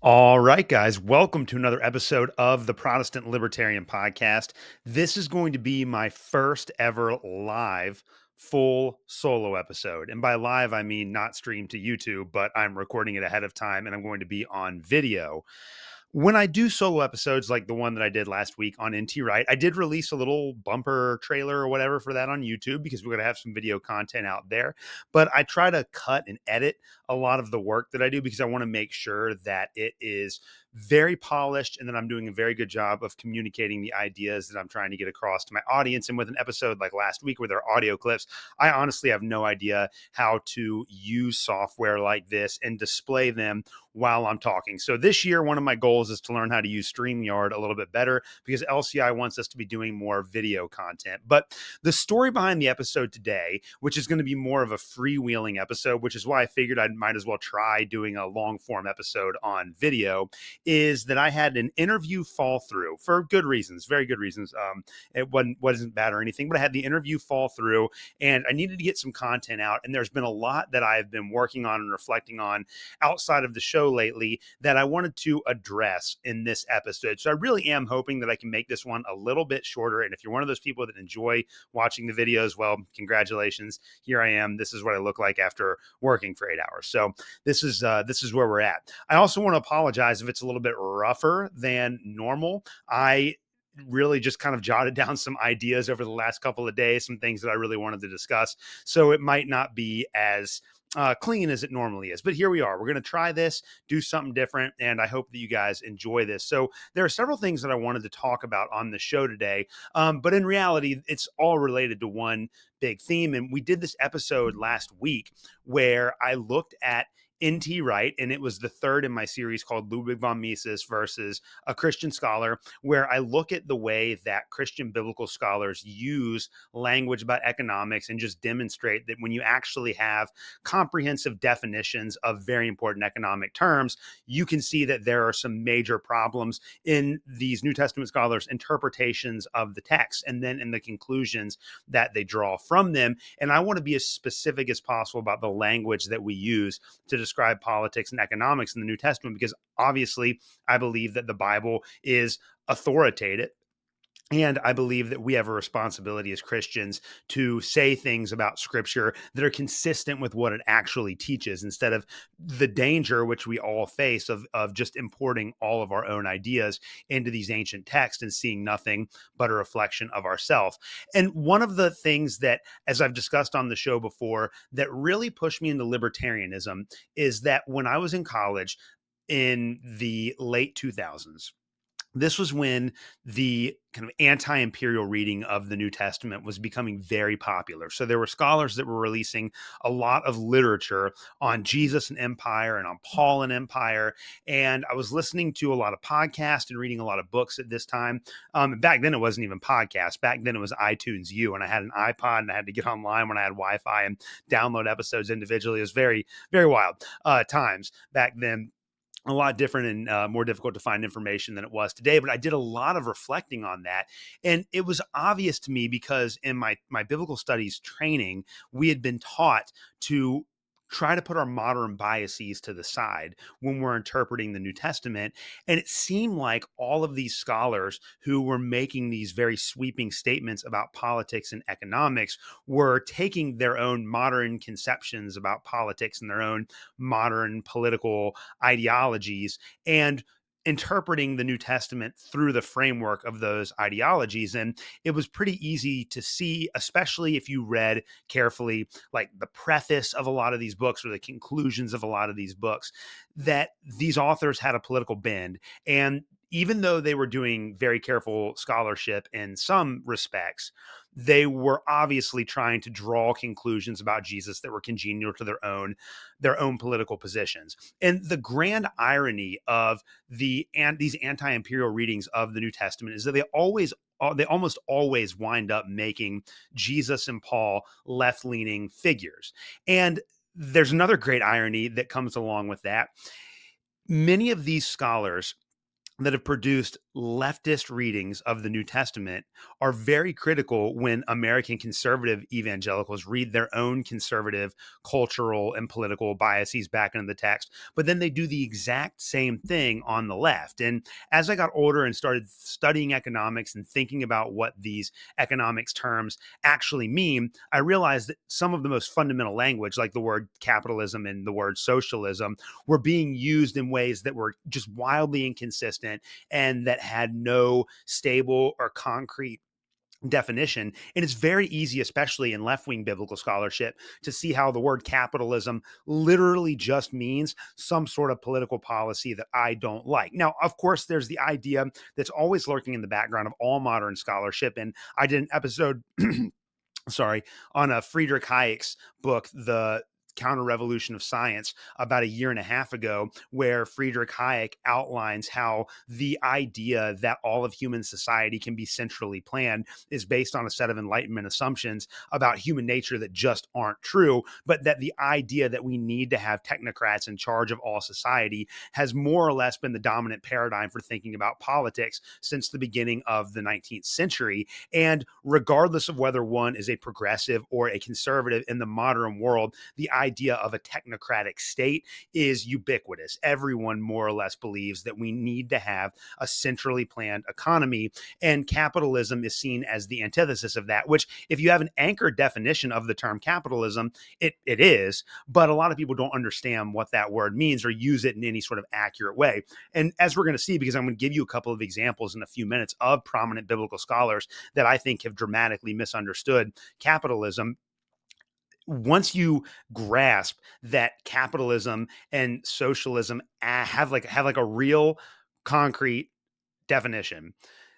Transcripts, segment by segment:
All right, guys, welcome to another episode of the Protestant Libertarian Podcast. This is going to be my first ever live full solo episode. And by live, I mean not streamed to YouTube, but I'm recording it ahead of time and I'm going to be on video. When I do solo episodes like the one that I did last week on NT Wright, I did release a little bumper trailer or whatever for that on YouTube because we're going to have some video content out there. But I try to cut and edit a lot of the work that I do because I want to make sure that it is very polished and that I'm doing a very good job of communicating the ideas that I'm trying to get across to my audience. And with an episode like last week where there are audio clips, I honestly have no idea how to use software like this and display them while I'm talking. So this year, one of my goals is to learn how to use StreamYard a little bit better because LCI wants us to be doing more video content. But the story behind the episode today, which is going to be more of a freewheeling episode, which is why I figured I might as well try doing a long form episode on video, is that I had an interview fall through for good reasons, very good reasons. It wasn't bad or anything, but I had the interview fall through and I needed to get some content out. And there's been a lot that I've been working on and reflecting on outside of the show lately that I wanted to address in this episode. So I really am hoping that I can make this one a little bit shorter. And if you're one of those people that enjoy watching the videos, well, congratulations. Here I am. This is what I look like after working for 8 hours. So this is where we're at. I also want to apologize if it's a little bit rougher than normal. I really just kind of jotted down some ideas over the last couple of days, some things that I really wanted to discuss. So it might not be as clean as it normally is. But here we are. We're going to try this, do something different, and I hope that you guys enjoy this. So there are several things that I wanted to talk about on the show today, but in reality, it's all related to one big theme. And we did this episode last week where I looked at NT Wright, and it was the third in my series called Ludwig von Mises versus a Christian scholar, where I look at the way that Christian biblical scholars use language about economics and just demonstrate that when you actually have comprehensive definitions of very important economic terms, you can see that there are some major problems in these New Testament scholars' interpretations of the text and then in the conclusions that they draw from them. And I want to be as specific as possible about the language that we use to describe politics and economics in the New Testament, because obviously I believe that the Bible is authoritative. And I believe that we have a responsibility as Christians to say things about scripture that are consistent with what it actually teaches, instead of the danger which we all face of just importing all of our own ideas into these ancient texts and seeing nothing but a reflection of ourselves. And one of the things that, as I've discussed on the show before, that really pushed me into libertarianism is that when I was in college in the late 2000s, this was when the kind of anti-imperial reading of the New Testament was becoming very popular. So there were scholars that were releasing a lot of literature on Jesus and empire and on Paul and empire. And I was listening to a lot of podcasts and reading a lot of books at this time. Back then, it wasn't even podcasts. Back then, it was iTunes U. And I had an iPod and I had to get online when I had Wi-Fi and download episodes individually. It was very, very wild times back then. A lot different and more difficult to find information than it was today. But I did a lot of reflecting on that. And it was obvious to me because in my biblical studies training, we had been taught to try to put our modern biases to the side when we're interpreting the New Testament. And it seemed like all of these scholars who were making these very sweeping statements about politics and economics were taking their own modern conceptions about politics and their own modern political ideologies and interpreting the New Testament through the framework of those ideologies. And it was pretty easy to see, especially if you read carefully, like the preface of a lot of these books or the conclusions of a lot of these books, that these authors had a political bend. And even though they were doing very careful scholarship in some respects, they were obviously trying to draw conclusions about Jesus that were congenial to their own political positions. And the grand irony of these anti-imperial readings of the New Testament is that they almost always wind up making Jesus and Paul left-leaning figures. And there's another great irony that comes along with that. Many of these scholars that have produced leftist readings of the New Testament are very critical when American conservative evangelicals read their own conservative cultural and political biases back into the text. But then they do the exact same thing on the left. And as I got older and started studying economics and thinking about what these economics terms actually mean, I realized that some of the most fundamental language, like the word capitalism and the word socialism, were being used in ways that were just wildly inconsistent and that had no stable or concrete definition. And it's very easy, especially in left wing biblical scholarship, to see how the word capitalism literally just means some sort of political policy that I don't like. Now, of course, there's the idea that's always lurking in the background of all modern scholarship. And I did an episode sorry, on a Friedrich Hayek's book, The Counter-Revolution of Science, about a year and a half ago, where Friedrich Hayek outlines how the idea that all of human society can be centrally planned is based on a set of Enlightenment assumptions about human nature that just aren't true, but that the idea that we need to have technocrats in charge of all society has more or less been the dominant paradigm for thinking about politics since the beginning of the 19th century. And regardless of whether one is a progressive or a conservative in the modern world, the idea of a technocratic state is ubiquitous. Everyone more or less believes that we need to have a centrally planned economy, and capitalism is seen as the antithesis of that, which, if you have an anchored definition of the term capitalism, it is, but a lot of people don't understand what that word means or use it in any sort of accurate way. And as we're going to see, because I'm going to give you a couple of examples in a few minutes of prominent biblical scholars that I think have dramatically misunderstood capitalism, once you grasp that capitalism and socialism have like a real concrete definition,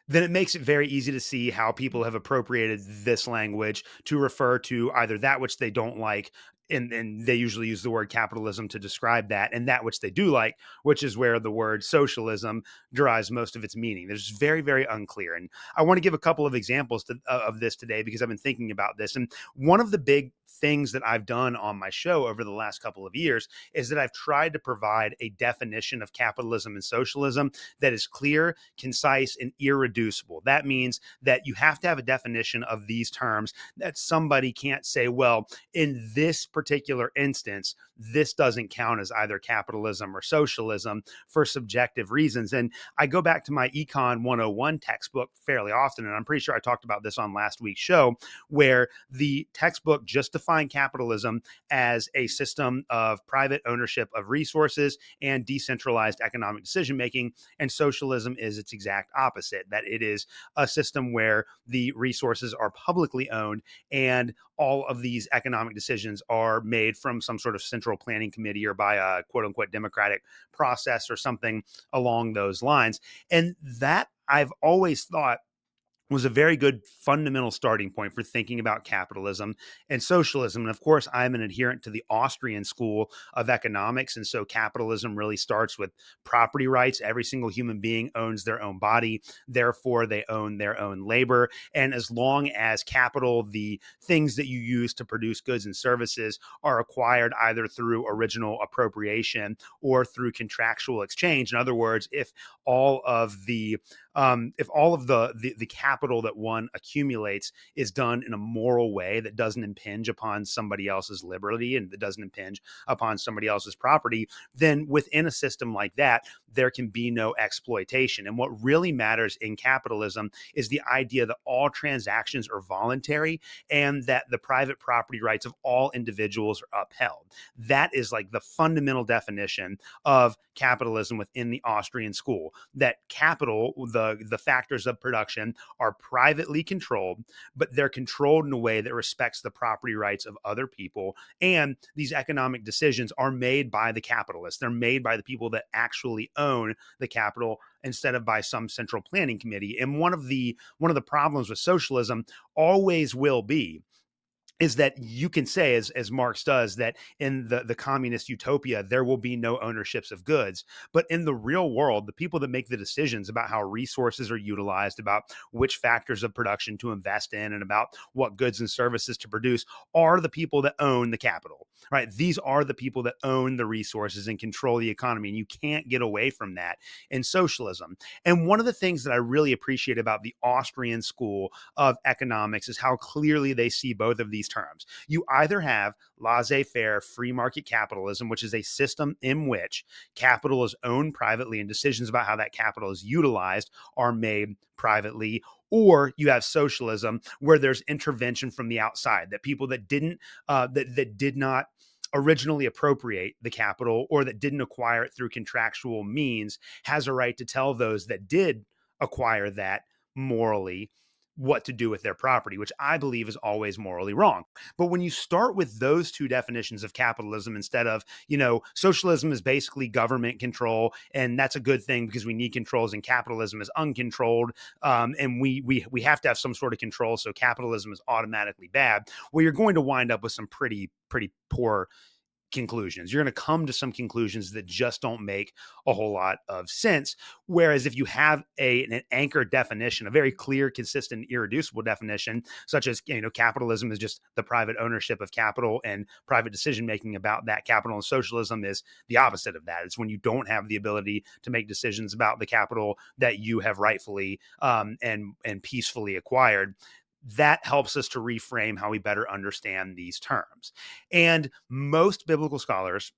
then it makes it very easy to see how people have appropriated this language to refer to either that which they don't like, and they usually use the word capitalism to describe that, and that which they do like, which is where the word socialism derives most of its meaning. There's very, very unclear. And I want to give a couple of examples of this today because I've been thinking about this. And one of the big things that I've done on my show over the last couple of years is that I've tried to provide a definition of capitalism and socialism that is clear, concise, and irreducible. That means that you have to have a definition of these terms that somebody can't say, well, in this particular instance, this doesn't count as either capitalism or socialism for subjective reasons. And I go back to my Econ 101 textbook fairly often, and I'm pretty sure I talked about this on last week's show, where the textbook just defined capitalism as a system of private ownership of resources and decentralized economic decision making, and socialism is its exact opposite, that it is a system where the resources are publicly owned and all of these economic decisions are made from some sort of central planning committee or by a quote unquote democratic process or something along those lines. And that, I've always thought, was a very good fundamental starting point for thinking about capitalism and socialism. And of course, I'm an adherent to the Austrian school of economics. And so capitalism really starts with property rights. Every single human being owns their own body. Therefore, they own their own labor. And as long as capital, the things that you use to produce goods and services, are acquired either through original appropriation or through contractual exchange, in other words, all of the if all of the capital that one accumulates is done in a moral way that doesn't impinge upon somebody else's liberty and that doesn't impinge upon somebody else's property, then within a system like that, there can be no exploitation. And what really matters in capitalism is the idea that all transactions are voluntary and that the private property rights of all individuals are upheld. That is like the fundamental definition of capitalism within the Austrian school, that capital, the factors of production, are privately controlled, but they're controlled in a way that respects the property rights of other people. And these economic decisions are made by the capitalists. They're made by the people that actually own the capital instead of by some central planning committee. And one of the problems with socialism always will be is that you can say, as Marx does, that in the communist utopia, there will be no ownerships of goods. But in the real world, the people that make the decisions about how resources are utilized, about which factors of production to invest in, and about what goods and services to produce are the people that own the capital, right? These are the people that own the resources and control the economy. And you can't get away from that in socialism. And one of the things that I really appreciate about the Austrian school of economics is how clearly they see both of these terms. You either have laissez-faire free market capitalism, which is a system in which capital is owned privately and decisions about how that capital is utilized are made privately, or you have socialism where there's intervention from the outside, that people that didn't that did not originally appropriate the capital or that didn't acquire it through contractual means has a right to tell those that did acquire that morally what to do with their property, which I believe is always morally wrong. But when you start with those two definitions of capitalism instead of, socialism is basically government control, and that's a good thing because we need controls, and capitalism is uncontrolled, and we have to have some sort of control, so capitalism is automatically bad. Well, you're going to wind up with some pretty poor conclusions. You're going to come to some conclusions that just don't make a whole lot of sense. Whereas if you have an anchor definition, a very clear, consistent, irreducible definition, such as, capitalism is just the private ownership of capital and private decision making about that capital, and socialism is the opposite of that. It's when you don't have the ability to make decisions about the capital that you have rightfully and peacefully acquired. That helps us to reframe how we better understand these terms. And most biblical scholars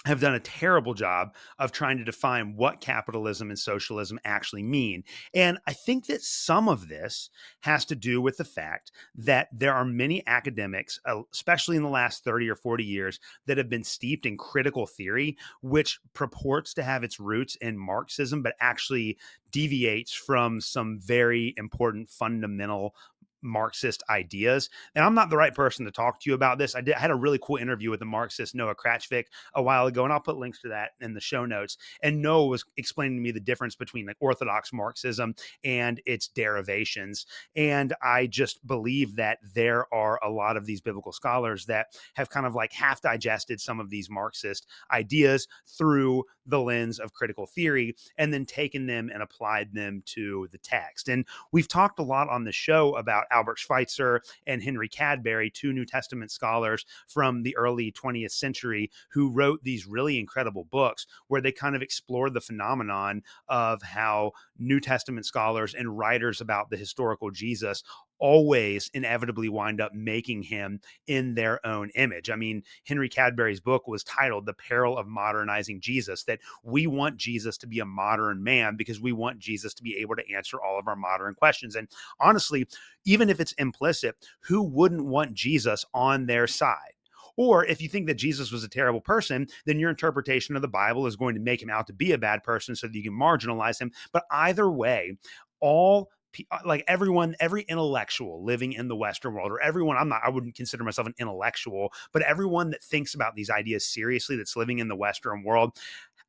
have done a terrible job of trying to define what capitalism and socialism actually mean. And I think that some of this has to do with the fact that there are many academics, especially in the last 30 or 40 years, that have been steeped in critical theory, which purports to have its roots in Marxism, but actually deviates from some very important fundamental Marxist ideas. And I'm not the right person to talk to you about this. I had a really cool interview with the Marxist Noah Kratchvik a while ago, and I'll put links to that in the show notes. And Noah was explaining to me the difference between like orthodox Marxism and its derivations. And I just believe that there are a lot of these biblical scholars that have kind of like half digested some of these Marxist ideas through the lens of critical theory and then taken them and applied them to the text. And we've talked a lot on the show about Albert Schweitzer and Henry Cadbury, two New Testament scholars from the early 20th century who wrote these really incredible books where they kind of explored the phenomenon of how New Testament scholars and writers about the historical Jesus always inevitably wind up making him in their own image. I mean, Henry Cadbury's book was titled The Peril of Modernizing Jesus, that we want Jesus to be a modern man because we want Jesus to be able to answer all of our modern questions. And honestly, even if it's implicit, who wouldn't want Jesus on their side? Or if you think that Jesus was a terrible person, then your interpretation of the Bible is going to make him out to be a bad person so that you can marginalize him. But either way, all like every intellectual living in the Western world, or everyone, I wouldn't consider myself an intellectual, but everyone that thinks about these ideas seriously that's living in the Western world,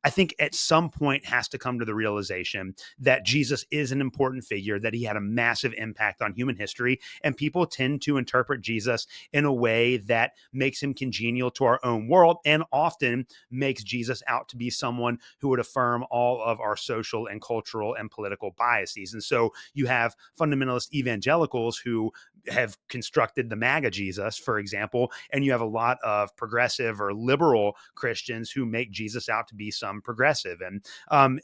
I think at some point has to come to the realization that Jesus is an important figure, that he had a massive impact on human history, and people tend to interpret Jesus in a way that makes him congenial to our own world and often makes Jesus out to be someone who would affirm all of our social and cultural and political biases. And so you have fundamentalist evangelicals who have constructed the MAGA Jesus, for example, and you have a lot of progressive or liberal Christians who make Jesus out to be some progressive, and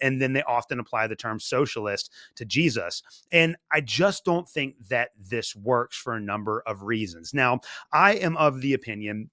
then they often apply the term socialist to Jesus. And I just don't think that this works for a number of reasons. Now, I am of the opinion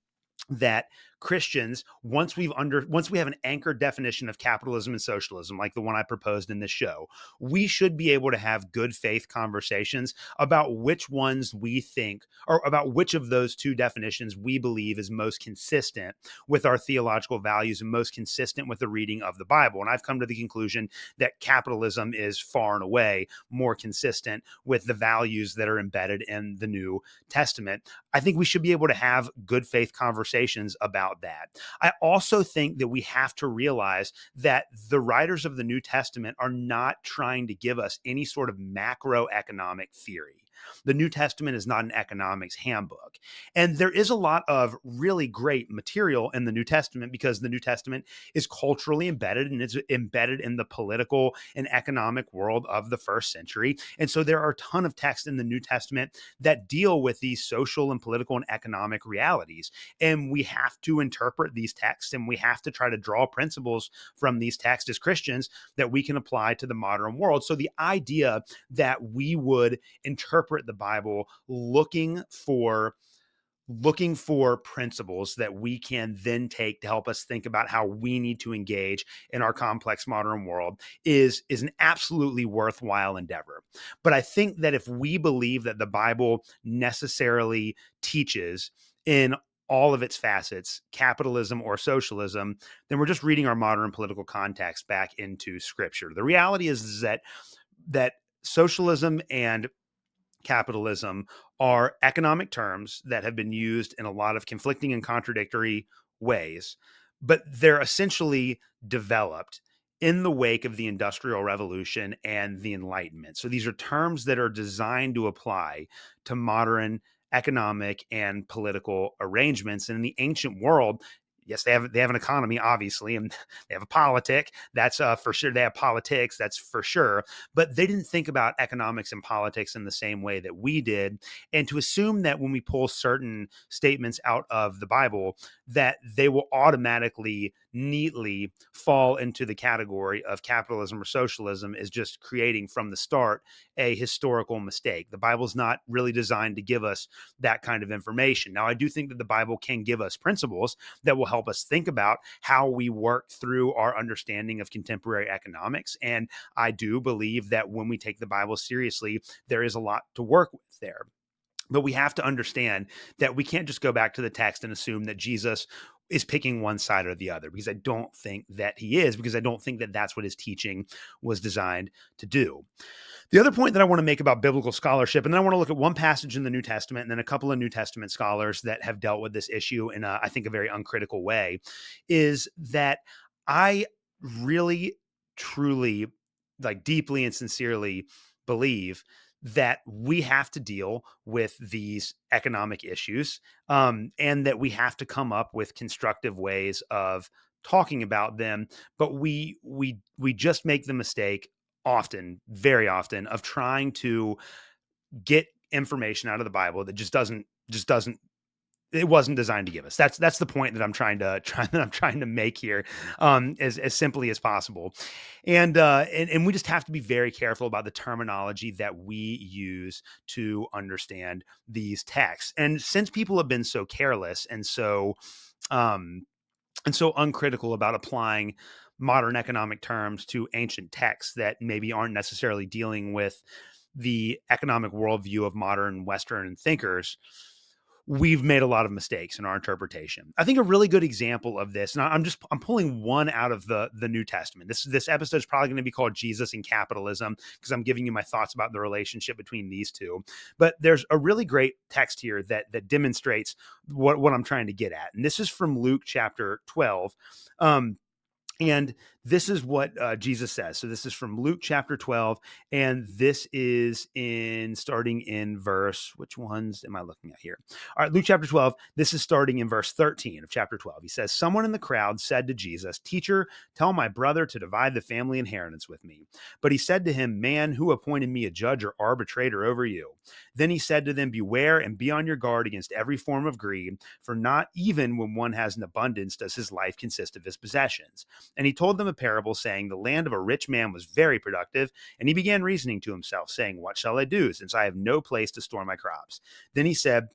that Christians, once we have an anchored definition of capitalism and socialism, like the one I proposed in this show, we should be able to have good faith conversations about which ones we think, or about which of those two definitions we believe is most consistent with our theological values and most consistent with the reading of the Bible. And I've come to the conclusion that capitalism is far and away more consistent with the values that are embedded in the New Testament. I think we should be able to have good faith conversations about that. I also think that we have to realize that the writers of the New Testament are not trying to give us any sort of macroeconomic theory. The New Testament is not an economics handbook. And there is a lot of really great material in the New Testament because the New Testament is culturally embedded and it's embedded in the political and economic world of the first century. And so there are a ton of texts in the New Testament that deal with these social and political and economic realities. And we have to interpret these texts and we have to try to draw principles from these texts as Christians that we can apply to the modern world. So the idea that we would interpret the Bible looking for principles that we can then take to help us think about how we need to engage in our complex modern world is an absolutely worthwhile endeavor. But I think that if we believe that the Bible necessarily teaches in all of its facets, capitalism or socialism, then we're just reading our modern political context back into scripture. The reality is that socialism and capitalism are economic terms that have been used in a lot of conflicting and contradictory ways, but they're essentially developed in the wake of the Industrial Revolution and the Enlightenment. So these are terms that are designed to apply to modern economic and political arrangements. And in the ancient world, yes, they have an economy, obviously, and they have a politic. That's for sure. They have politics. That's for sure. But they didn't think about economics and politics in the same way that we did. And to assume that when we pull certain statements out of the Bible, that they will automatically, neatly fall into the category of capitalism or socialism is just creating from the start a historical mistake. The Bible's not really designed to give us that kind of information. Now, I do think that the Bible can give us principles that will help us think about how we work through our understanding of contemporary economics. And I do believe that when we take the Bible seriously, there is a lot to work with there. But we have to understand that we can't just go back to the text and assume that Jesus is picking one side or the other, because I don't think that he is, because I don't think that that's what his teaching was designed to do. The other point that I want to make about biblical scholarship, and then I want to look at one passage in the New Testament and then a couple of New Testament scholars that have dealt with this issue in, I think, a very uncritical way, is that I really, truly, like deeply and sincerely believe that we have to deal with these economic issues, and that we have to come up with constructive ways of talking about them. But we just make the mistake often, very often, of trying to get information out of the Bible that just doesn't it wasn't designed to give us. That's the point that I'm trying to make here, as simply as possible. And we just have to be very careful about the terminology that we use to understand these texts. And since people have been so careless um and so uncritical about applying modern economic terms to ancient texts that maybe aren't necessarily dealing with the economic worldview of modern Western thinkers, we've made a lot of mistakes in our interpretation. I think a really good example of this, and I'm pulling one out of the New Testament. This episode is probably going to be called Jesus and Capitalism, because I'm giving you my thoughts about the relationship between these two. But there's a really great text here that demonstrates what I'm trying to get at, and this is from Luke chapter 12. And this is what Jesus says. So this is from Luke chapter 12. And this is starting in verse, which ones am I looking at here? All right, Luke chapter 12. This is starting in verse 13 of chapter 12. He says, someone in the crowd said to Jesus, "Teacher, tell my brother to divide the family inheritance with me." But he said to him, "Man, who appointed me a judge or arbitrator over you?" Then he said to them, "Beware and be on your guard against every form of greed, for not even when one has an abundance does his life consist of his possessions." And he told them a parable, saying, the land of a rich man was very productive, and he began reasoning to himself, saying, "What shall I do, since I have no place to store my crops?" Then he said,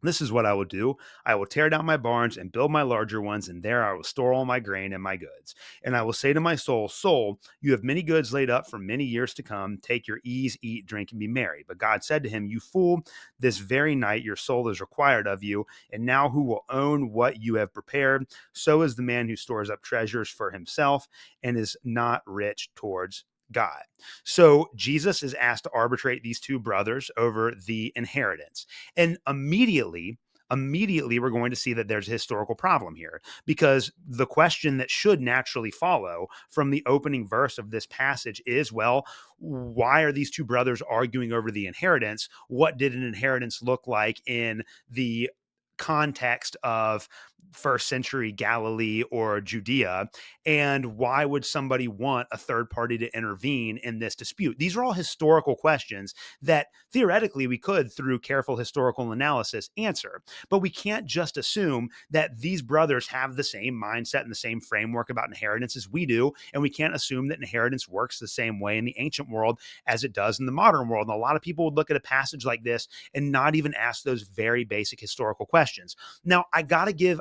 "This is what I will do. I will tear down my barns and build my larger ones, and there I will store all my grain and my goods. And I will say to my soul, Soul, you have many goods laid up for many years to come. Take your ease, eat, drink, and be merry." But God said to him, "You fool, this very night your soul is required of you. And now who will own what you have prepared? So is the man who stores up treasures for himself and is not rich towards God." So Jesus is asked to arbitrate these two brothers over the inheritance. And immediately, immediately we're going to see that there's a historical problem here, because the question that should naturally follow from the opening verse of this passage is, well, why are these two brothers arguing over the inheritance? What did an inheritance look like in the context of first century Galilee or Judea? And why would somebody want a third party to intervene in this dispute? These are all historical questions that theoretically we could, through careful historical analysis, answer. But we can't just assume that these brothers have the same mindset and the same framework about inheritance as we do. And we can't assume that inheritance works the same way in the ancient world as it does in the modern world. And a lot of people would look at a passage like this and not even ask those very basic historical questions. Now, I gotta give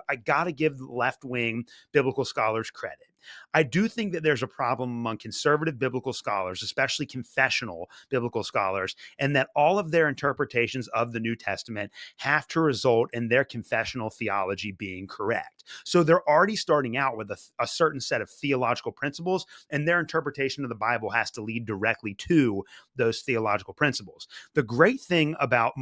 left-wing biblical scholars credit. I do think that there's a problem among conservative biblical scholars, especially confessional biblical scholars, and that all of their interpretations of the New Testament have to result in their confessional theology being correct. So they're already starting out with a certain set of theological principles, and their interpretation of the Bible has to lead directly to those theological principles. The great thing about the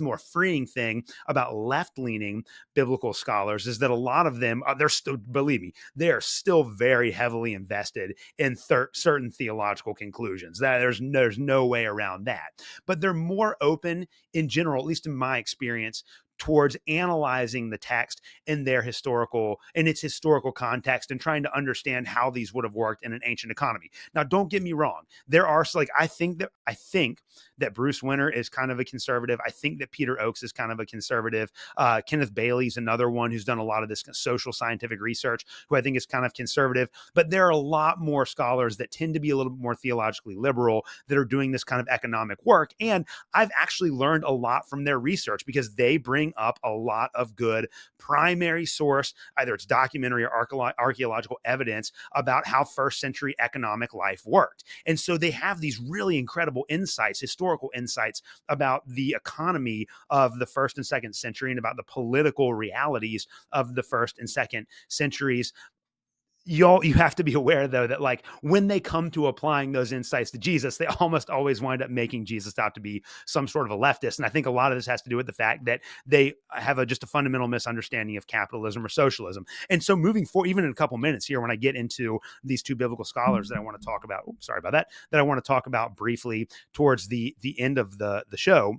more freeing thing about left-leaning biblical scholars is that a lot of them, they're still, believe me, they are still very heavily invested in certain theological conclusions. That there's no way around that. But they're more open in general, at least in my experience, towards analyzing the text in its historical context and trying to understand how these would have worked in an ancient economy. Now, don't get me wrong. There are I think that Bruce Winter is kind of a conservative. I think that Peter Oakes is kind of a conservative. Kenneth Bailey's another one who's done a lot of this social scientific research, who I think is kind of conservative. But there are a lot more scholars that tend to be a little bit more theologically liberal that are doing this kind of economic work. And I've actually learned a lot from their research, because they bring up a lot of good primary source, either it's documentary or archaeological evidence about how first century economic life worked. And so they have these really incredible insights, historical insights about the economy of the first and second century and about the political realities of the first and second centuries. You have to be aware, though, that when they come to applying those insights to Jesus, they almost always wind up making Jesus out to be some sort of a leftist. And I think a lot of this has to do with the fact that they have just a fundamental misunderstanding of capitalism or socialism. And so moving forward, even in a couple minutes here, when I get into these two biblical scholars that I want to talk about, that I want to talk about briefly towards the end of the show,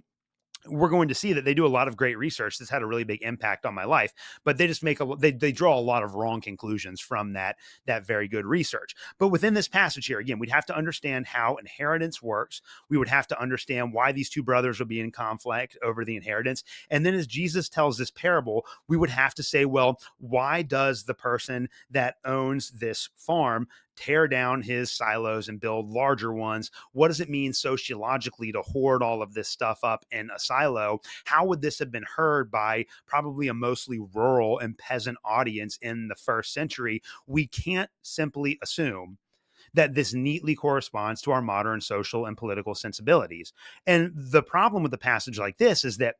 we're going to see that they do a lot of great research that's had a really big impact on my life, but they just they draw a lot of wrong conclusions from that very good research. But within this passage here, again, we'd have to understand how inheritance works. We would have to understand why these two brothers would be in conflict over the inheritance. And then as Jesus tells this parable, we would have to say, well, why does the person that owns this farm tear down his silos and build larger ones? What does it mean sociologically to hoard all of this stuff up in a silo? How would this have been heard by probably a mostly rural and peasant audience in the first century? We can't simply assume that this neatly corresponds to our modern social and political sensibilities. And the problem with a passage like this is that,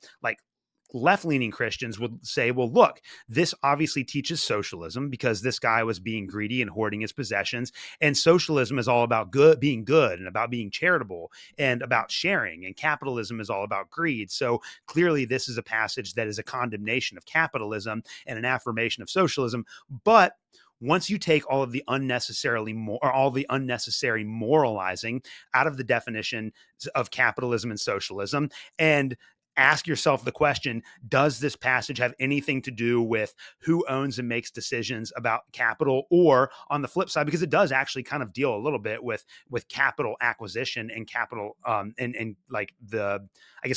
left-leaning Christians would say, well, look, this obviously teaches socialism because this guy was being greedy and hoarding his possessions. And socialism is all about being good and about being charitable and about sharing. And capitalism is all about greed. So clearly this is a passage that is a condemnation of capitalism and an affirmation of socialism. But once you take all the unnecessary moralizing out of the definition of capitalism and socialism, and ask yourself the question, does this passage have anything to do with who owns and makes decisions about capital? Or on the flip side, because it does actually kind of deal a little bit with capital acquisition and capital and the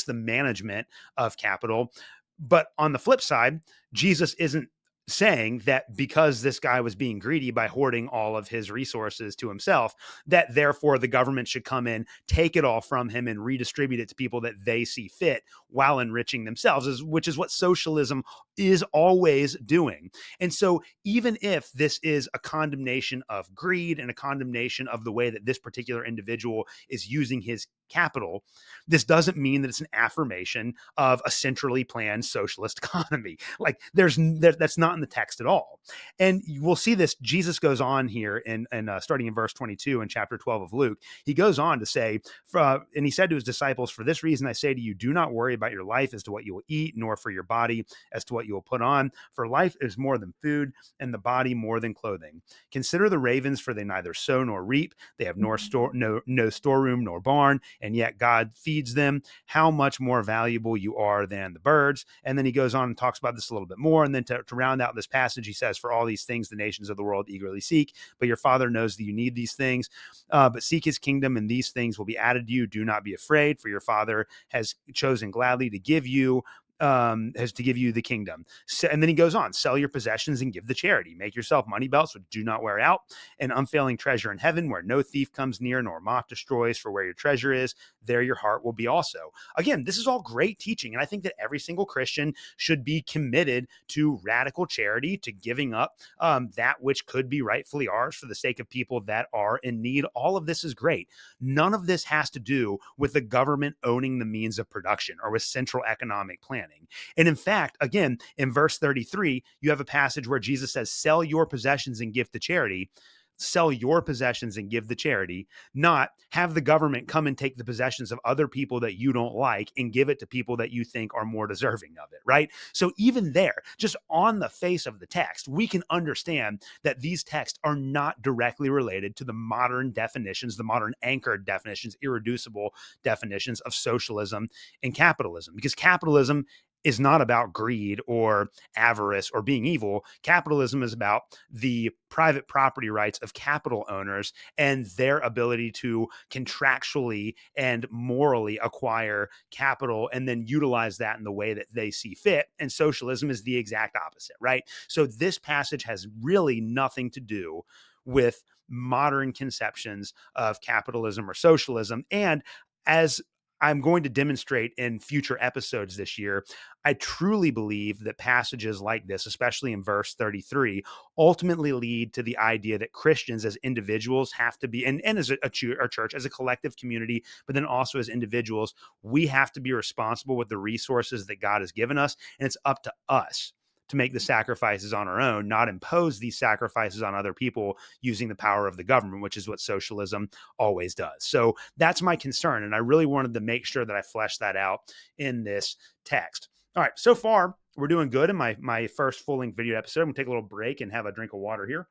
management of capital. But on the flip side, Jesus isn't saying that because this guy was being greedy by hoarding all of his resources to himself, that therefore the government should come in, take it all from him, and redistribute it to people that they see fit while enriching themselves, which is what socialism is always doing. And so even if this is a condemnation of greed and a condemnation of the way that this particular individual is using his capital, this doesn't mean that it's an affirmation of a centrally planned socialist economy. Like that's not in the text at all. And we'll see this. Jesus goes on here in starting in verse 22 in chapter 12 of Luke. He goes on to say, and he said to his disciples, "For this reason I say to you, do not worry about your life as to what you will eat, nor for your body as to what you will put on. For life is more than food, and the body more than clothing. Consider the ravens, for they neither sow nor reap. They have no storeroom nor barn, and yet God feeds them. How much more valuable you are than the birds." And then he goes on and talks about this a little bit more. And then to round out this passage, he says, "For all these things the nations of the world eagerly seek, but your Father knows that you need these things. But seek his kingdom, and these things will be added to you. Do not be afraid, for your Father has chosen gladly to give you has to give you the kingdom." So, and then he goes on, "Sell your possessions and give the charity. Make yourself money belts which do not wear out, an unfailing treasure in heaven where no thief comes near nor moth destroys. For where your treasure is, there your heart will be also." Again, this is all great teaching. And I think that every single Christian should be committed to radical charity, to giving up that which could be rightfully ours for the sake of people that are in need. All of this is great. None of this has to do with the government owning the means of production or with central economic planning. And in fact, again, in verse 33, you have a passage where Jesus says, "Sell your possessions and give to charity." Sell your possessions and give the charity, not have the government come and take the possessions of other people that you don't like and give it to people that you think are more deserving of it, right? So even there, just on the face of the text, we can understand that these texts are not directly related to the modern definitions, the modern anchored definitions, irreducible definitions of socialism and capitalism, because capitalism is not about greed or avarice or being evil. Capitalism is about the private property rights of capital owners and their ability to contractually and morally acquire capital and then utilize that in the way that they see fit. And socialism is the exact opposite, right? So this passage has really nothing to do with modern conceptions of capitalism or socialism. And as I'm going to demonstrate in future episodes this year, I truly believe that passages like this, especially in verse 33, ultimately lead to the idea that Christians as individuals have to be, and as a church, as a collective community, but then also as individuals, we have to be responsible with the resources that God has given us. And it's up to us to make the sacrifices on our own, not impose these sacrifices on other people using the power of the government, which is what socialism always does. So that's my concern. And I really wanted to make sure that I fleshed that out in this text. All right, so far we're doing good in my first full-length video episode. I'm gonna take a little break and have a drink of water here.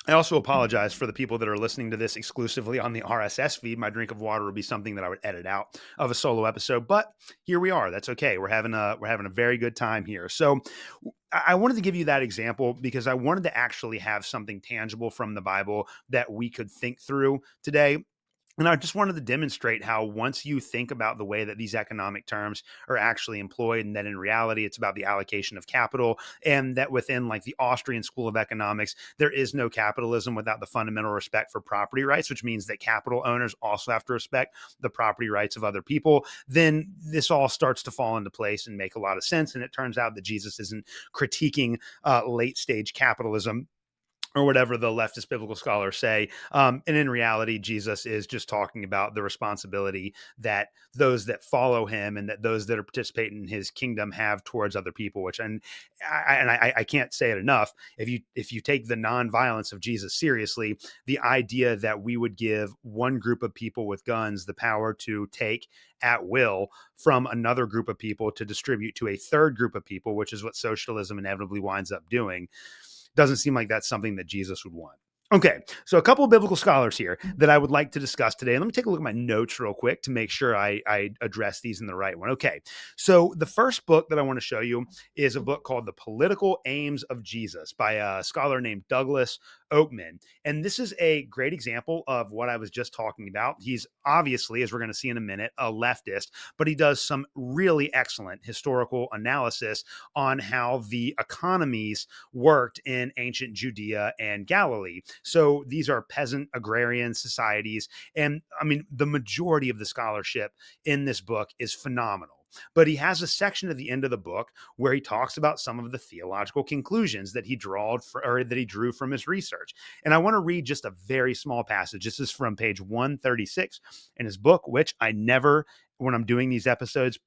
I also apologize for the people that are listening to this exclusively on the RSS feed. My drink of water would be something that I would edit out of a solo episode, but here we are. That's okay. We're having a very good time here. So I wanted to give you that example because I wanted to actually have something tangible from the Bible that we could think through today. And I just wanted to demonstrate how once you think about the way that these economic terms are actually employed, and that in reality, it's about the allocation of capital, and that within like the Austrian school of economics, there is no capitalism without the fundamental respect for property rights, which means that capital owners also have to respect the property rights of other people, then this all starts to fall into place and make a lot of sense. And it turns out that Jesus isn't critiquing late stage capitalism or whatever the leftist biblical scholars say. And in reality, Jesus is just talking about the responsibility that those that follow him and that those that are participating in his kingdom have towards other people, which, I can't say it enough. If you take the nonviolence of Jesus seriously, the idea that we would give one group of people with guns the power to take at will from another group of people to distribute to a third group of people, which is what socialism inevitably winds up doing, doesn't seem like that's something that Jesus would want. Okay, so a couple of biblical scholars here that I would like to discuss today. Let me take a look at my notes real quick to make sure I address these in the right one. Okay, so the first book that I want to show you is a book called The Political Aims of Jesus by a scholar named Douglas Oakman. And this is a great example of what I was just talking about. He's obviously, as we're going to see in a minute, a leftist, but he does some really excellent historical analysis on how the economies worked in ancient Judea and Galilee. So these are peasant agrarian societies. And I mean, the majority of the scholarship in this book is phenomenal. But he has a section at the end of the book where he talks about some of the theological conclusions that he drew from his research. And I want to read just a very small passage. This is from page 136 in his book, which I never, when I'm doing these episodes,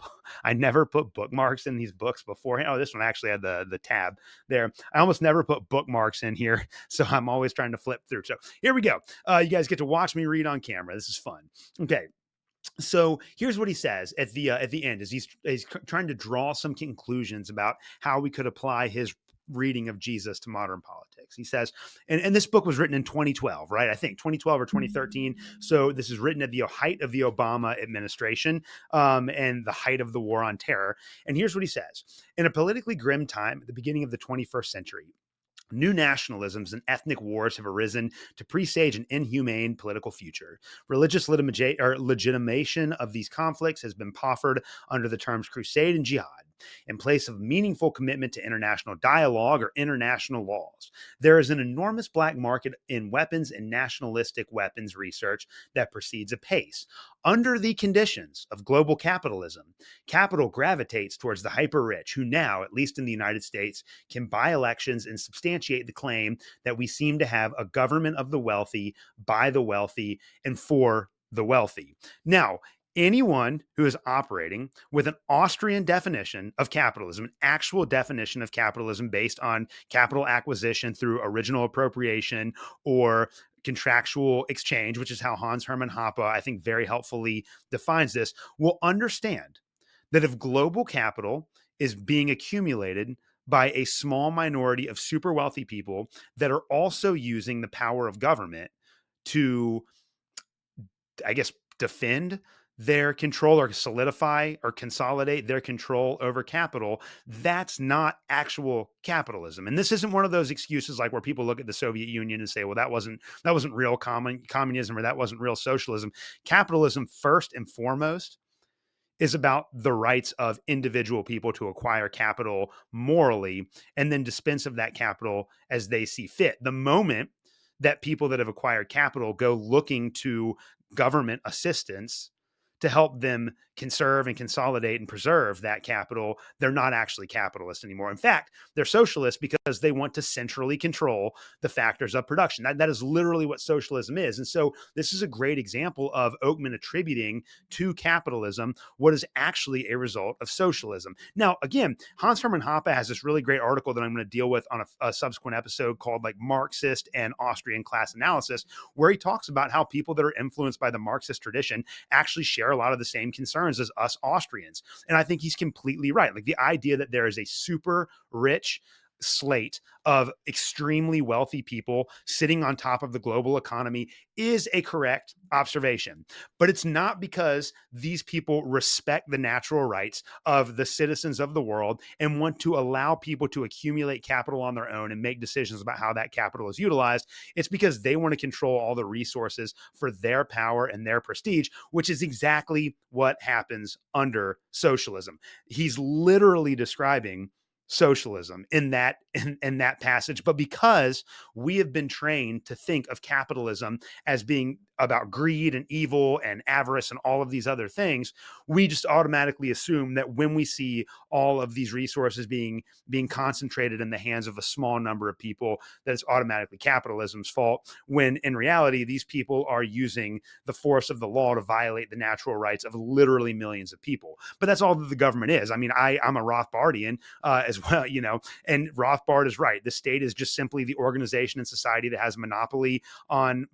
I never put bookmarks in these books beforehand. Oh, this one actually had the tab there. I almost never put bookmarks in here, so I'm always trying to flip through. So here we go. You guys get to watch me read on camera. This is fun. Okay. So here's what he says at the end, is he's trying to draw some conclusions about how we could apply his reading of Jesus to modern politics. He says, and this book was written in 2012, right? I think 2012 or 2013. So this is written at the height of the Obama administration, and the height of the war on terror. And here's what he says: in a politically grim time at the beginning of the 21st century, new nationalisms and ethnic wars have arisen to presage an inhumane political future. Religious legitimation of these conflicts has been proffered under the terms crusade and jihad, in place of meaningful commitment to international dialogue or international laws. There is an enormous black market in weapons and nationalistic weapons research that proceeds apace. Under the conditions of global capitalism, capital gravitates towards the hyper-rich, who now, at least in the United States, can buy elections and substantiate the claim that we seem to have a government of the wealthy, by the wealthy, and for the wealthy. Now, anyone who is operating with an Austrian definition of capitalism, an actual definition of capitalism based on capital acquisition through original appropriation or contractual exchange, which is how Hans Hermann Hoppe, I think, very helpfully defines this, will understand that if global capital is being accumulated by a small minority of super wealthy people that are also using the power of government to, I guess, defend their control or solidify or consolidate their control over capital, that's not actual capitalism. And this isn't one of those excuses like where people look at the Soviet Union and say, well, that wasn't real communism, or that wasn't real socialism. Capitalism, first and foremost, is about the rights of individual people to acquire capital morally and then dispense of that capital as they see fit. The moment that people that have acquired capital go looking to government assistance to help them conserve and consolidate and preserve that capital, they're not actually capitalists anymore. In fact, they're socialists because they want to centrally control the factors of production. That is literally what socialism is. And so this is a great example of Oakman attributing to capitalism what is actually a result of socialism. Now, again, Hans Hermann Hoppe has this really great article that I'm going to deal with on a subsequent episode called like Marxist and Austrian Class Analysis, where he talks about how people that are influenced by the Marxist tradition actually share a lot of the same concerns as us Austrians. And I think he's completely right. Like the idea that there is a super rich slate of extremely wealthy people sitting on top of the global economy is a correct observation. But it's not because these people respect the natural rights of the citizens of the world and want to allow people to accumulate capital on their own and make decisions about how that capital is utilized. It's because they want to control all the resources for their power and their prestige, which is exactly what happens under socialism. He's literally describing socialism in that passage, but because we have been trained to think of capitalism as being about greed and evil and avarice and all of these other things, we just automatically assume that when we see all of these resources being concentrated in the hands of a small number of people, that it's automatically capitalism's fault, when in reality these people are using the force of the law to violate the natural rights of literally millions of people. But that's all that the government is. I mean, I'm a Rothbardian as well, and Rothbard is right. The state is just simply the organization in society that has monopoly on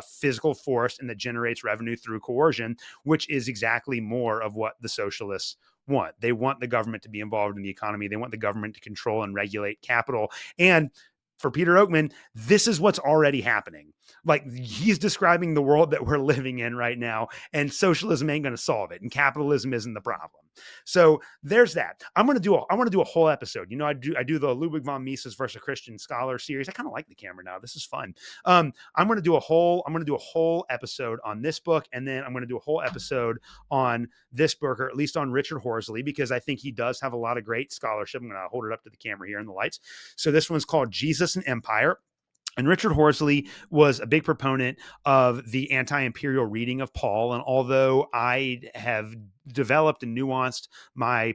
physical force and that generates revenue through coercion, which is exactly more of what the socialists want. They want the government to be involved in the economy. They want the government to control and regulate capital. And for Peter Oakman, this is what's already happening. Like, he's describing the world that we're living in right now, and socialism ain't going to solve it, and capitalism isn't the problem. So there's that. I want to do a whole episode. I do the Ludwig von Mises versus Christian Scholar series. I kind of like the camera now. This is fun. I'm going to do a whole episode on this book, and then I'm going to do a whole episode on this book, or at least on Richard Horsley, because I think he does have a lot of great scholarship. I'm going to hold it up to the camera here in the lights. So this one's called Jesus and Empire. And Richard Horsley was a big proponent of the anti-imperial reading of Paul. And although I have developed and nuanced my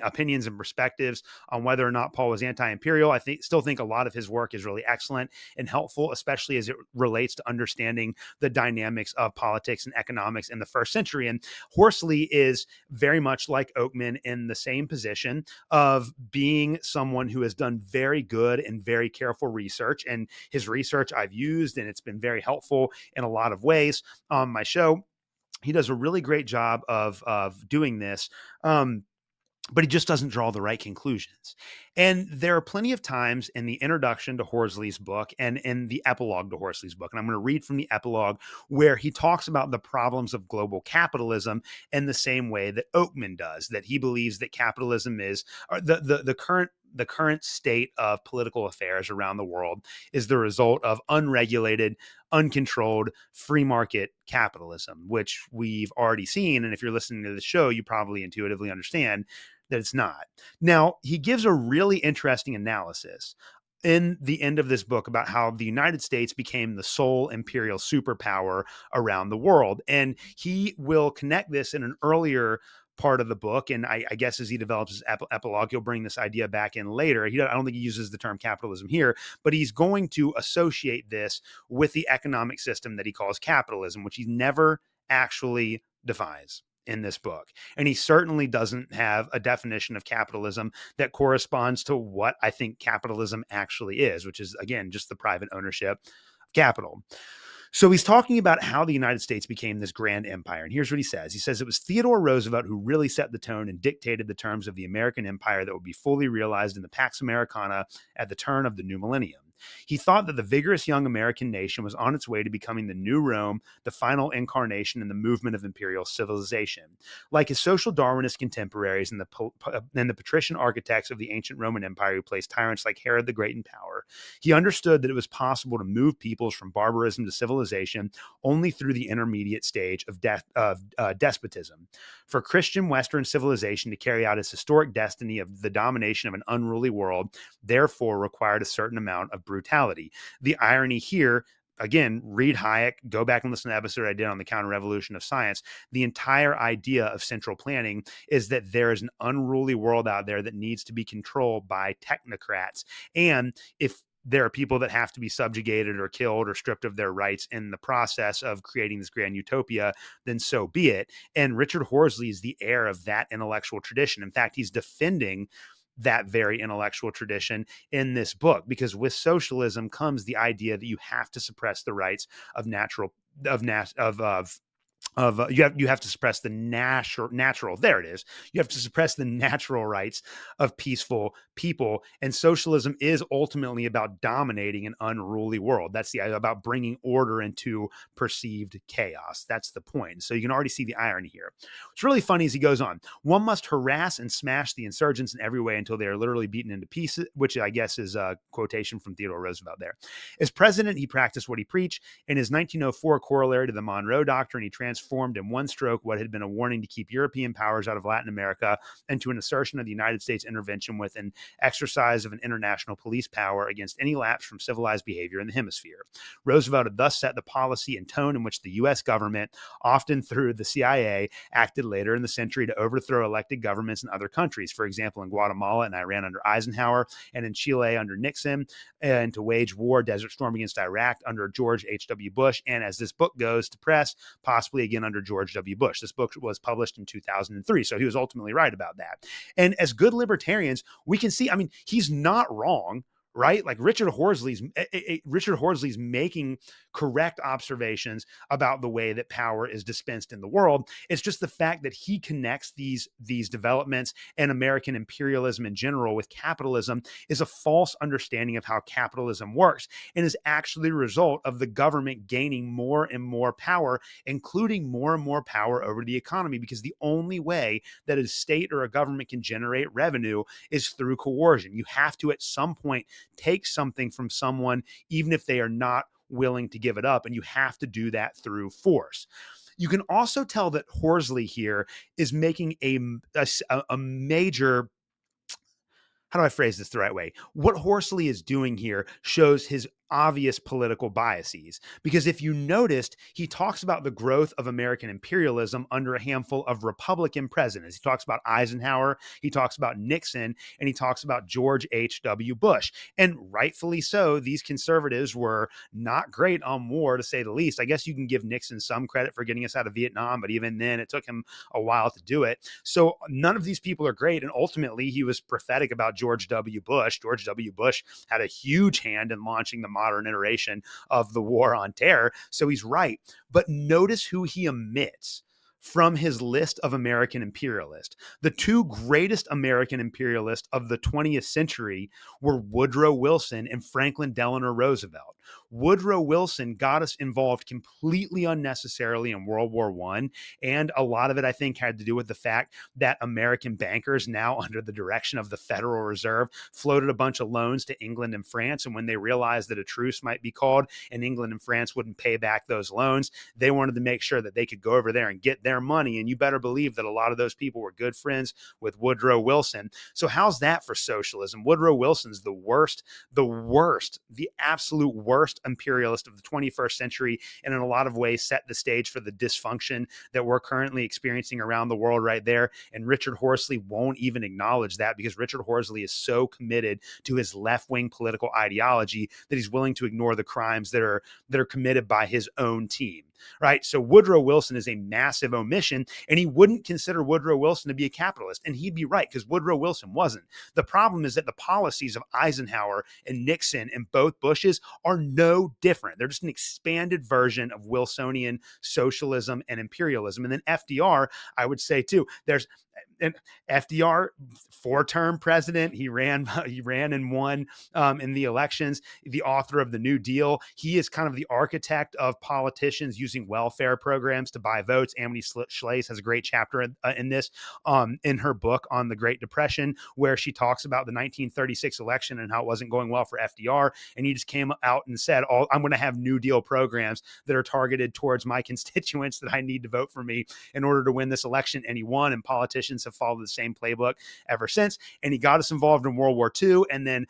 opinions and perspectives on whether or not Paul was anti-imperial. I still think a lot of his work is really excellent and helpful, especially as it relates to understanding the dynamics of politics and economics in the first century. And Horsley is very much like Oakman in the same position of being someone who has done very good and very careful research. And his research I've used, and it's been very helpful in a lot of ways on my show. He does a really great job of doing this. But he just doesn't draw the right conclusions. And there are plenty of times in the introduction to Horsley's book and in the epilogue to Horsley's book, and I'm going to read from the epilogue, where he talks about the problems of global capitalism in the same way that Oakman does, that he believes that capitalism is the current state of political affairs around the world is the result of unregulated, uncontrolled free market capitalism, which we've already seen. And if you're listening to the show, you probably intuitively understand that it's not. Now, he gives a really interesting analysis in the end of this book about how the United States became the sole imperial superpower around the world. And he will connect this in an earlier part of the book. And I guess as he develops his epilogue, he'll bring this idea back in later. I don't think he uses the term capitalism here, but he's going to associate this with the economic system that he calls capitalism, which he never actually defines in this book. And he certainly doesn't have a definition of capitalism that corresponds to what I think capitalism actually is, which is, again, just the private ownership of capital. So he's talking about how the United States became this grand empire. And here's what he says. He says it was Theodore Roosevelt who really set the tone and dictated the terms of the American empire that would be fully realized in the Pax Americana at the turn of the new millennium. He thought that the vigorous young American nation was on its way to becoming the new Rome, the final incarnation in the movement of imperial civilization. Like his social Darwinist contemporaries and the patrician architects of the ancient Roman Empire who placed tyrants like Herod the Great in power, he understood that it was possible to move peoples from barbarism to civilization only through the intermediate stage of despotism. For Christian Western civilization to carry out its historic destiny of the domination of an unruly world, therefore required a certain amount of brutality. The irony here, again, read Hayek, go back and listen to the episode I did on the counter-revolution of science. The entire idea of central planning is that there is an unruly world out there that needs to be controlled by technocrats. And if there are people that have to be subjugated or killed or stripped of their rights in the process of creating this grand utopia, then so be it. And Richard Horsley is the heir of that intellectual tradition. In fact, he's defending that very intellectual tradition in this book, because with socialism comes the idea that you have to suppress the rights of you have to suppress the natural there it is you have to suppress the natural rights of peaceful people, and socialism is ultimately about dominating an unruly world. That's the idea, about bringing order into perceived chaos. That's the point. So you can already see the irony here. What's really funny is he goes on, one must harass and smash the insurgents in every way until they are literally beaten into pieces, which I guess is a quotation from Theodore Roosevelt there. As president, he practiced what he preached. In his 1904 corollary to the Monroe Doctrine, he transformed in one stroke what had been a warning to keep European powers out of Latin America into an assertion of the United States intervention with an exercise of an international police power against any lapse from civilized behavior in the hemisphere. Roosevelt had thus set the policy and tone in which the U.S. government, often through the CIA, acted later in the century to overthrow elected governments in other countries, for example, in Guatemala and Iran under Eisenhower, and in Chile under Nixon, and to wage war, Desert Storm against Iraq under George H.W. Bush, and as this book goes to press, possibly again under George W. Bush. This book was published in 2003, so he was ultimately right about that. And as good libertarians, we can see, I mean, he's not wrong, right? Like Richard Horsley's making correct observations about the way that power is dispensed in the world. It's just the fact that he connects these developments and American imperialism in general with capitalism is a false understanding of how capitalism works, and is actually a result of the government gaining more and more power, including more and more power over the economy, because the only way that a state or a government can generate revenue is through coercion. You have to at some point take something from someone, even if they are not willing to give it up, and you have to do that through force. You can also tell that Horsley here is making a major, how do I phrase this the right way? What Horsley is doing here shows his obvious political biases. Because if you noticed, he talks about the growth of American imperialism under a handful of Republican presidents. He talks about Eisenhower, he talks about Nixon, and he talks about George H.W. Bush. And rightfully so, these conservatives were not great on war, to say the least. I guess you can give Nixon some credit for getting us out of Vietnam, but even then, it took him a while to do it. So none of these people are great. And ultimately, he was prophetic about George W. Bush. George W. Bush had a huge hand in launching the modern iteration of the war on terror. So he's right. But notice who he omits from his list of American imperialists. The two greatest American imperialists of the 20th century were Woodrow Wilson and Franklin Delano Roosevelt. Woodrow Wilson got us involved completely unnecessarily in World War I, and a lot of it, I think, had to do with the fact that American bankers, now under the direction of the Federal Reserve, floated a bunch of loans to England and France, and when they realized that a truce might be called and England and France wouldn't pay back those loans, they wanted to make sure that they could go over there and get their money, and you better believe that a lot of those people were good friends with Woodrow Wilson. So how's that for socialism? Woodrow Wilson's the absolute worst imperialist of the 21st century, and in a lot of ways set the stage for the dysfunction that we're currently experiencing around the world right there. And Richard Horsley won't even acknowledge that, because Richard Horsley is so committed to his left-wing political ideology that he's willing to ignore the crimes that are committed by his own team. Right. So Woodrow Wilson is a massive omission, and he wouldn't consider Woodrow Wilson to be a capitalist. And he'd be right, because Woodrow Wilson wasn't. The problem is that the policies of Eisenhower and Nixon and both Bushes are no different. They're just an expanded version of Wilsonian socialism and imperialism. And then FDR, I would say too, and FDR, 4-term president. He ran and won in the elections. The author of the New Deal. He is kind of the architect of politicians using welfare programs to buy votes. Amity Shlaes has a great chapter in this in her book on the Great Depression, where she talks about the 1936 election and how it wasn't going well for FDR. And he just came out and said, I'm going to have New Deal programs that are targeted towards my constituents that I need to vote for me in order to win this election. And he won, and politicians have followed the same playbook ever since. And he got us involved in World War II. And then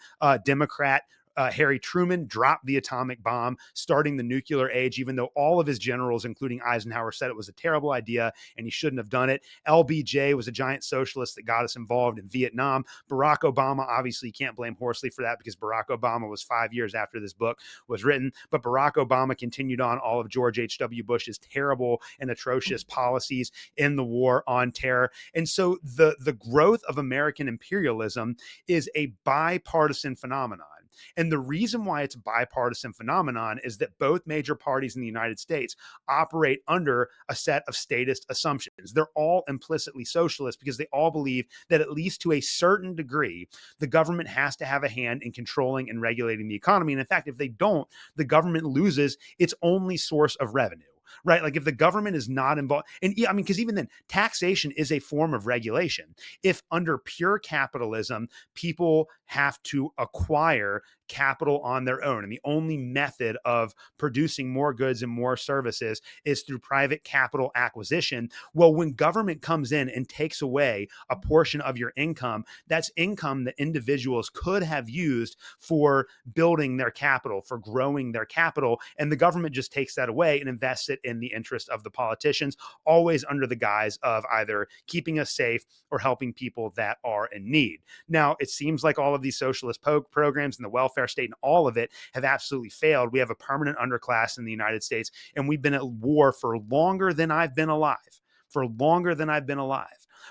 Democrat Harry Truman dropped the atomic bomb, starting the nuclear age, even though all of his generals, including Eisenhower, said it was a terrible idea and he shouldn't have done it. LBJ was a giant socialist that got us involved in Vietnam. Barack Obama, obviously, you can't blame Horsley for that, because Barack Obama was 5 years after this book was written. But Barack Obama continued on all of George H.W. Bush's terrible and atrocious policies in the war on terror. And so the growth of American imperialism is a bipartisan phenomenon. And the reason why it's a bipartisan phenomenon is that both major parties in the United States operate under a set of statist assumptions. They're all implicitly socialist, because they all believe that, at least to a certain degree, the government has to have a hand in controlling and regulating the economy. And in fact, if they don't, the government loses its only source of revenue. Right? Like, if the government is not involved, and I mean, because even then, taxation is a form of regulation. If under pure capitalism, people have to acquire capital on their own, and the only method of producing more goods and more services is through private capital acquisition, well, when government comes in and takes away a portion of your income, that's income that individuals could have used for building their capital, for growing their capital, and the government just takes that away and invests it in the interest of the politicians, always under the guise of either keeping us safe or helping people that are in need. Now, it seems like all of these socialist programs and the welfare state and all of it have absolutely failed. We have a permanent underclass in the United States, and we've been at war for longer than I've been alive.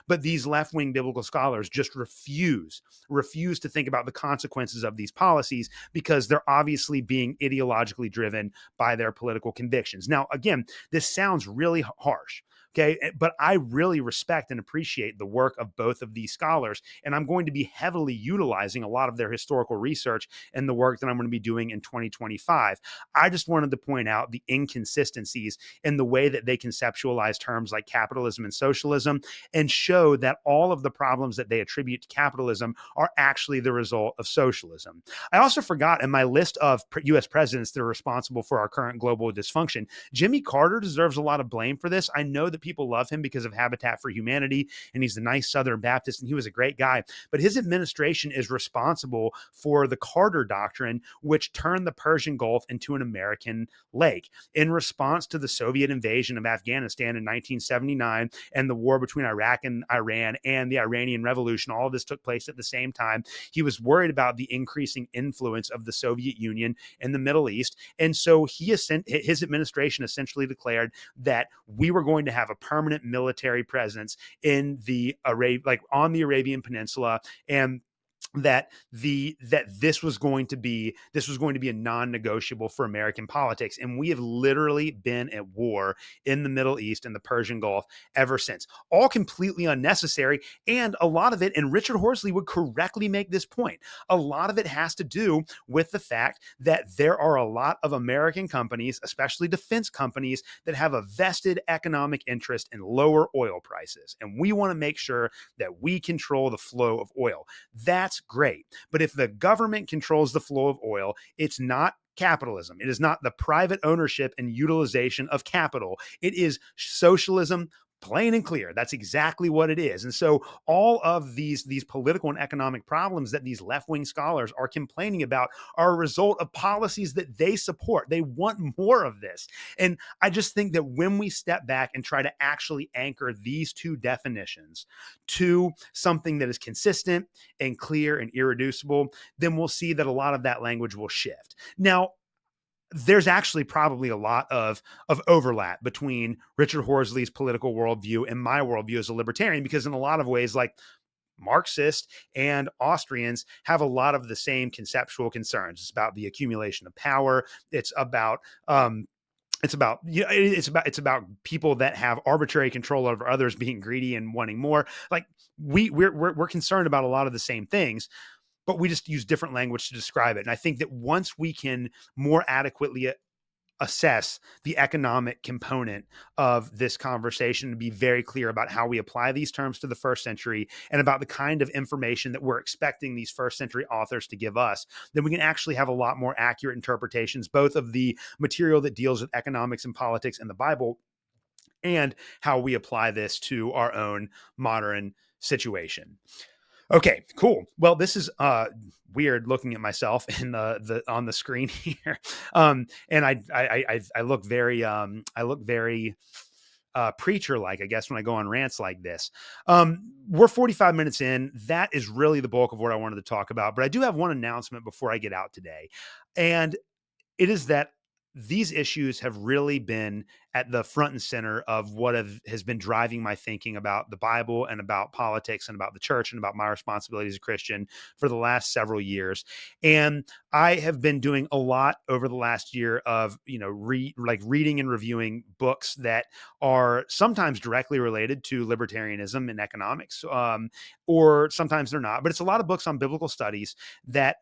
But these left-wing biblical scholars just refuse to think about the consequences of these policies, because they're obviously being ideologically driven by their political convictions. Now, again, this sounds really harsh. Okay, but I really respect and appreciate the work of both of these scholars, and I'm going to be heavily utilizing a lot of their historical research in the work that I'm going to be doing in 2025. I just wanted to point out the inconsistencies in the way that they conceptualize terms like capitalism and socialism, and show that all of the problems that they attribute to capitalism are actually the result of socialism. I also forgot in my list of US presidents that are responsible for our current global dysfunction, Jimmy Carter deserves a lot of blame for this. I know that people love him because of Habitat for Humanity, and he's a nice Southern Baptist, and he was a great guy. But his administration is responsible for the Carter Doctrine, which turned the Persian Gulf into an American lake. In response to the Soviet invasion of Afghanistan in 1979 and the war between Iraq and Iran and the Iranian Revolution, all of this took place at the same time. He was worried about the increasing influence of the Soviet Union in the Middle East. And so his administration essentially declared that we were going to have a permanent military presence in the on the Arabian Peninsula, and that this was going to be a non-negotiable for American politics. And we have literally been at war in the Middle East and the Persian Gulf ever since, all completely unnecessary. And a lot of it, and Richard Horsley would correctly make this point, a lot of it has to do with the fact that there are a lot of American companies, especially defense companies, that have a vested economic interest in lower oil prices. And we want to make sure that we control the flow of oil. That's great. But if the government controls the flow of oil, it's not capitalism. It is not the private ownership and utilization of capital. It is socialism, plain and clear. That's exactly what it is. And so all of these political and economic problems that these left-wing scholars are complaining about are a result of policies that they support. They want more of this. And I just think that when we step back and try to actually anchor these two definitions to something that is consistent and clear and irreducible, then we'll see that a lot of that language will shift. Now, there's actually probably a lot of overlap between Richard Horsley's political worldview and my worldview as a libertarian, because in a lot of ways, like, Marxists and Austrians have a lot of the same conceptual concerns. It's about the accumulation of power. It's about it's about people that have arbitrary control over others being greedy and wanting more. Like, we're concerned about a lot of the same things, but we just use different language to describe it. And I think that once we can more adequately assess the economic component of this conversation, to be very clear about how we apply these terms to the first century and about the kind of information that we're expecting these first century authors to give us, then we can actually have a lot more accurate interpretations, both of the material that deals with economics and politics in the Bible and how we apply this to our own modern situation. Okay, cool. Well, this is weird looking at myself in the on the screen here, and I look very preacher like, I guess, when I go on rants like this. We're 45 minutes in. That is really the bulk of what I wanted to talk about. But I do have one announcement before I get out today, and it is that these issues have really been at the front and center of what has been driving my thinking about the Bible and about politics and about the church and about my responsibility as a Christian for the last several years. And I have been doing a lot over the last year of, reading and reviewing books that are sometimes directly related to libertarianism and economics, or sometimes they're not. But it's a lot of books on biblical studies that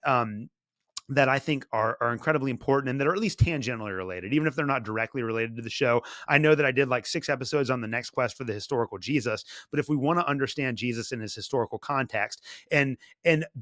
I think are incredibly important and that are at least tangentially related, even if they're not directly related to the show. I know that I did like 6 episodes on the next quest for the historical Jesus, but if we want to understand Jesus in his historical context and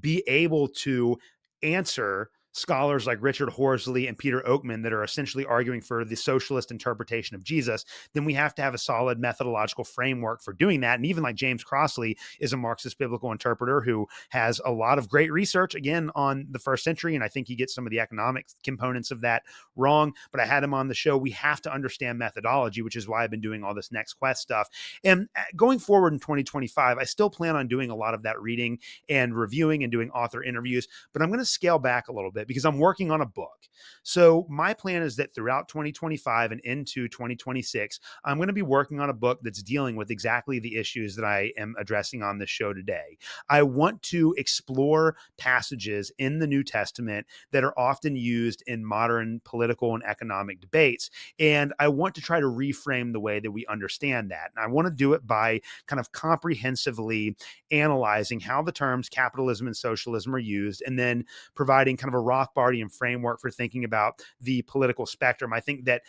be able to answer scholars like Richard Horsley and Peter Oakman that are essentially arguing for the socialist interpretation of Jesus, then we have to have a solid methodological framework for doing that. And even like James Crossley is a Marxist biblical interpreter who has a lot of great research, again, on the first century. And I think he gets some of the economic components of that wrong, but I had him on the show. We have to understand methodology, which is why I've been doing all this Next Quest stuff. And going forward in 2025, I still plan on doing a lot of that reading and reviewing and doing author interviews, but I'm going to scale back a little bit because I'm working on a book. So my plan is that throughout 2025 and into 2026, I'm going to be working on a book that's dealing with exactly the issues that I am addressing on this show today. I want to explore passages in the New Testament that are often used in modern political and economic debates. And I want to try to reframe the way that we understand that. And I want to do it by kind of comprehensively analyzing how the terms capitalism and socialism are used, and then providing kind of a Rothbardian framework for thinking about the political spectrum. I think that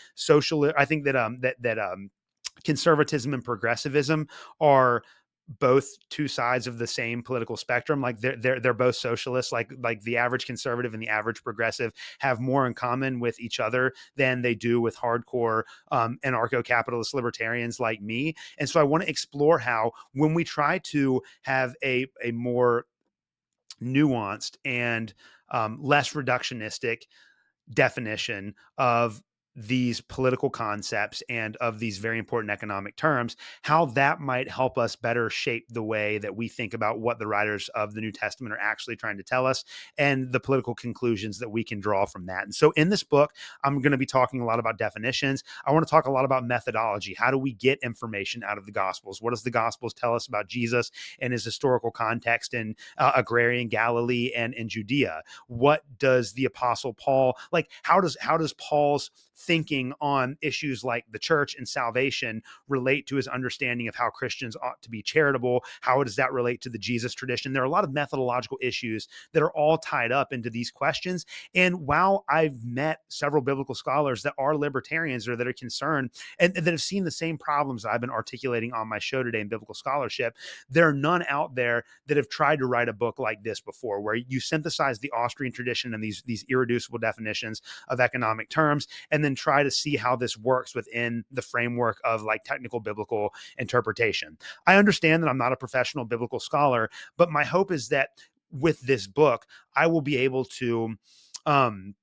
conservatism and progressivism are both two sides of the same political spectrum. Like they're both socialists. Like the average conservative and the average progressive have more in common with each other than they do with hardcore anarcho-capitalist libertarians like me. And so I want to explore how, when we try to have a more nuanced and less reductionistic definition of these political concepts and of these very important economic terms, how that might help us better shape the way that we think about what the writers of the New Testament are actually trying to tell us and the political conclusions that we can draw from that. And so in this book, I'm going to be talking a lot about definitions. I want to talk a lot about methodology. How do we get information out of the Gospels? What does the Gospels tell us about Jesus and his historical context in agrarian Galilee and in Judea? What does the Apostle Paul, like, how does Paul's thinking on issues like the church and salvation relate to his understanding of how Christians ought to be charitable? How does that relate to the Jesus tradition? There are a lot of methodological issues that are all tied up into these questions. And while I've met several biblical scholars that are libertarians or that are concerned and that have seen the same problems I've been articulating on my show today in biblical scholarship, there are none out there that have tried to write a book like this before, where you synthesize the Austrian tradition and these irreducible definitions of economic terms, and then try to see how this works within the framework of like technical biblical interpretation. I understand that I'm not a professional biblical scholar, but my hope is that with this book, I will be able to, to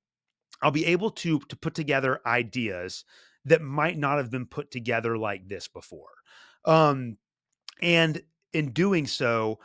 put together ideas that might not have been put together like this before. And in doing so,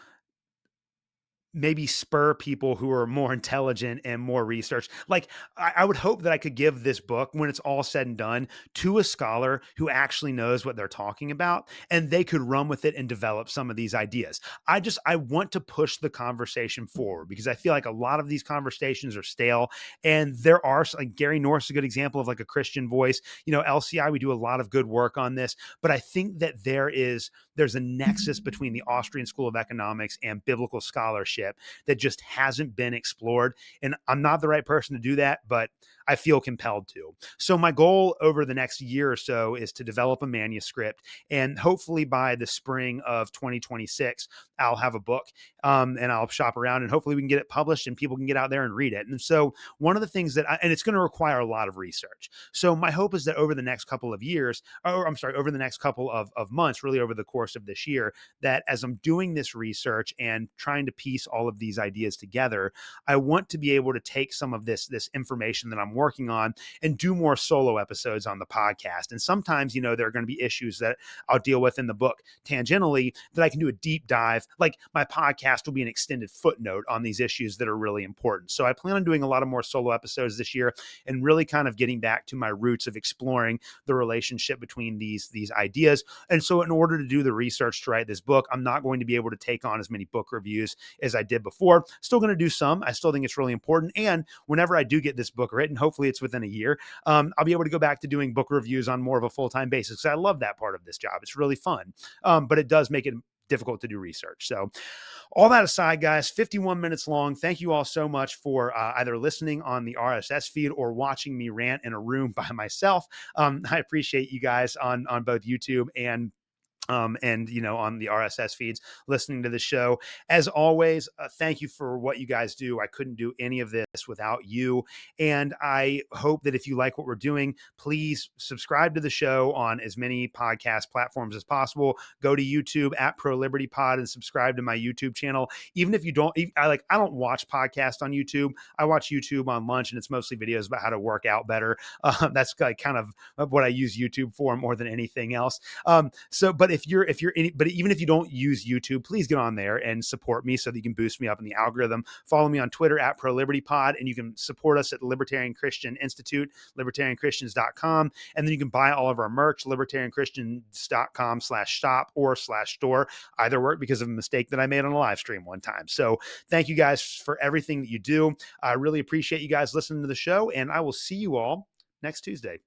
maybe spur people who are more intelligent and more research. Like I would hope that I could give this book, when it's all said and done, to a scholar who actually knows what they're talking about, and they could run with it and develop some of these ideas. I want to push the conversation forward, because I feel like a lot of these conversations are stale, and there are, like, Gary North's a good example of like a Christian voice. LCI, we do a lot of good work on this, but I think that there's a nexus between the Austrian School of Economics and biblical scholarship that just hasn't been explored. And I'm not the right person to do that, but I feel compelled to. So my goal over the next year or so is to develop a manuscript, and hopefully by the spring of 2026, I'll have a book, and I'll shop around, and hopefully we can get it published and people can get out there and read it. And so one of the things and it's going to require a lot of research. So my hope is that over the next couple of years, over the next couple of months, really over the course of this year, that as I'm doing this research and trying to piece all of these ideas together, I want to be able to take some of this information that I'm working on and do more solo episodes on the podcast. And sometimes, there are going to be issues that I'll deal with in the book tangentially that I can do a deep dive. Like my podcast will be an extended footnote on these issues that are really important. So I plan on doing a lot of more solo episodes this year and really kind of getting back to my roots of exploring the relationship between these ideas. And so in order to do the research to write this book, I'm not going to be able to take on as many book reviews as I did before. Still going to do some. I still think it's really important. And whenever I do get this book written, hopefully it's within a year, I'll be able to go back to doing book reviews on more of a full-time basis, because I love that part of this job. It's really fun. But it does make it difficult to do research. So all that aside, guys, 51 minutes long. Thank you all so much for either listening on the RSS feed or watching me rant in a room by myself. I appreciate you guys on both YouTube and on the RSS feeds listening to the show. As always, thank you for what you guys do. I couldn't do any of this without you. And I hope that if you like what we're doing, please subscribe to the show on as many podcast platforms as possible. Go to YouTube at Pro Liberty Pod and subscribe to my YouTube channel. Even if you don't, I don't watch podcasts on YouTube. I watch YouTube on lunch, and it's mostly videos about how to work out better. That's like kind of what I use YouTube for more than anything else. But even if you don't use YouTube, please get on there and support me so that you can boost me up in the algorithm. Follow me on Twitter at Pro Liberty Pod, and you can support us at the Libertarian Christian Institute, libertarianchristians.com. And then you can buy all of our merch, libertarianchristians.com/shop or /store. Either work, because of a mistake that I made on a live stream one time. So thank you guys for everything that you do. I really appreciate you guys listening to the show, and I will see you all next Tuesday.